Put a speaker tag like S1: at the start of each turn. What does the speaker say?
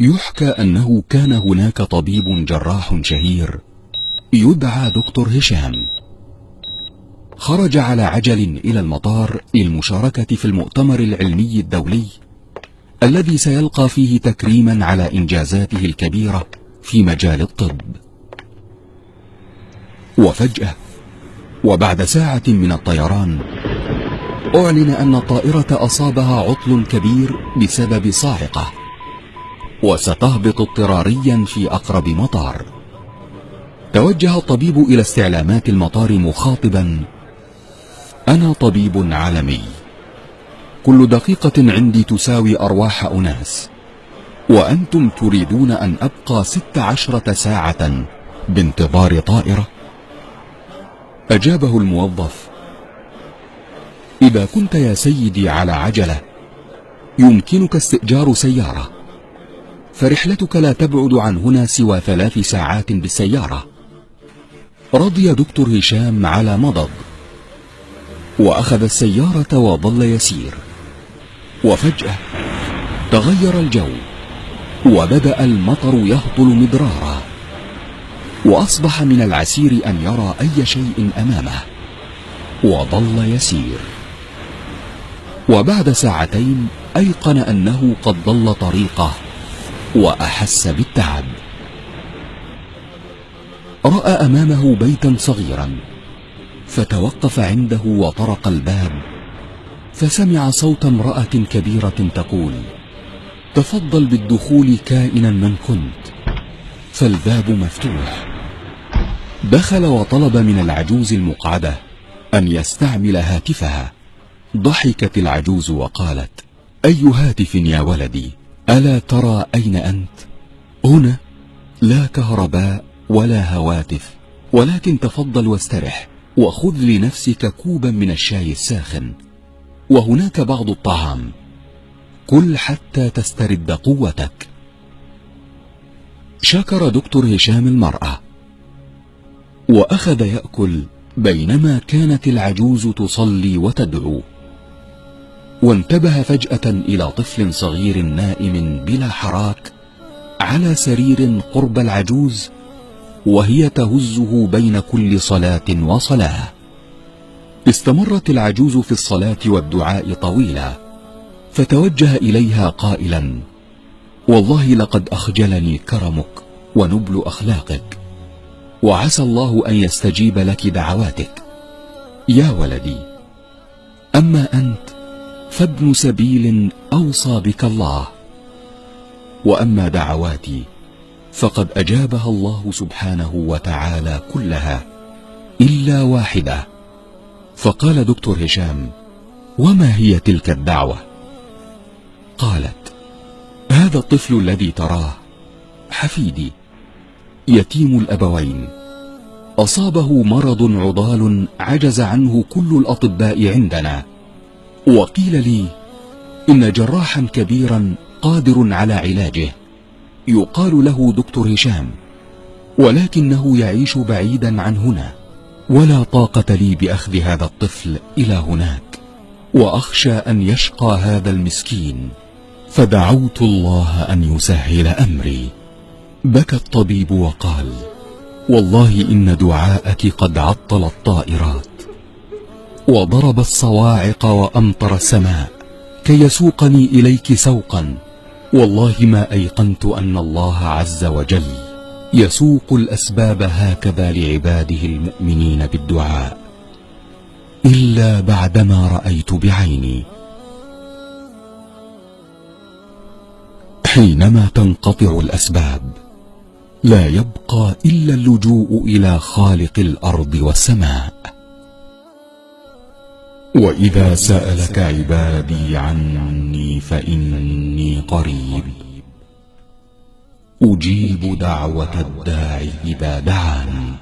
S1: يحكى أنه كان هناك طبيب جراح شهير يدعى دكتور هشام، خرج على عجل إلى المطار للمشاركة في المؤتمر العلمي الدولي الذي سيلقى فيه تكريما على إنجازاته الكبيرة في مجال الطب. وفجأة وبعد ساعة من الطيران أعلن أن الطائرة أصابها عطل كبير بسبب صاعقة، وستهبط اضطراريا في أقرب مطار. توجه الطبيب إلى استعلامات المطار مخاطبا: أنا طبيب عالمي، كل دقيقة عندي تساوي أرواح أناس، وأنتم تريدون أن أبقى 16 ساعة بانتظار طائرة؟ أجابه الموظف: إذا كنت يا سيدي على عجلة يمكنك استئجار سيارة، فرحلتك لا تبعد عن هنا سوى 3 ساعات بالسيارة. رضي دكتور هشام على مضض، وأخذ السيارة وظل يسير. وفجأة تغير الجو، وبدأ المطر يهطل مدرارا، وأصبح من العسير أن يرى أي شيء أمامه، وظل يسير. وبعد ساعتين أيقن أنه قد ضل طريقه وأحس بالتعب. رأى أمامه بيتا صغيرا، فتوقف عنده وطرق الباب، فسمع صوت امرأة كبيرة تقول: تفضل بالدخول كائنا من كنت. فالباب مفتوح. دخل وطلب من العجوز المقعدة أن يستعمل هاتفها. ضحكت العجوز وقالت: أي هاتف يا ولدي؟ ألا ترى أين أنت؟ هنا لا كهرباء ولا هواتف، ولكن تفضل واسترح، وخذ لنفسك كوبا من الشاي الساخن، وهناك بعض الطعام، كل حتى تسترد قوتك. شكر دكتور هشام المرأة، وأخذ يأكل بينما كانت العجوز تصلي وتدعو. وانتبه فجأة إلى طفل صغير نائم بلا حراك على سرير قرب العجوز، وهي تهزه بين كل صلاة وصلاة. استمرت العجوز في الصلاة والدعاء طويلا، فتوجه إليها قائلا: والله لقد أخجلني كرمك ونبل أخلاقك، وعسى الله أن يستجيب لك دعواتك. يا ولدي، أما أنت فابن سبيل أوصى بك الله، وأما دعواتي فقد أجابها الله سبحانه وتعالى كلها إلا واحدة. فقال دكتور هشام: وما هي تلك الدعوة؟ قالت: هذا الطفل الذي تراه حفيدي، يتيم الأبوين، أصابه مرض عضال عجز عنه كل الأطباء عندنا، وقيل لي إن جراحا كبيرا قادر على علاجه يقال له دكتور هشام، ولكنه يعيش بعيدا عن هنا، ولا طاقة لي بأخذ هذا الطفل إلى هناك، وأخشى أن يشقى هذا المسكين، فدعوت الله أن يسهل أمري. بكى الطبيب وقال: والله إن دعاءك قد عطل الطائرات، وضرب الصواعق وأمطر السماء كي يسوقني إليك سوقا، والله ما أيقنت أن الله عز وجل يسوق الأسباب هكذا لعباده المؤمنين بالدعاء، إلا بعدما رأيت بعيني. حينما تنقطع الأسباب لا يبقى إلا اللجوء إلى خالق الأرض والسماء. وإذا سألك عبادي عني فإني قريب، أجيب دعوة الداعي إذا دعاني.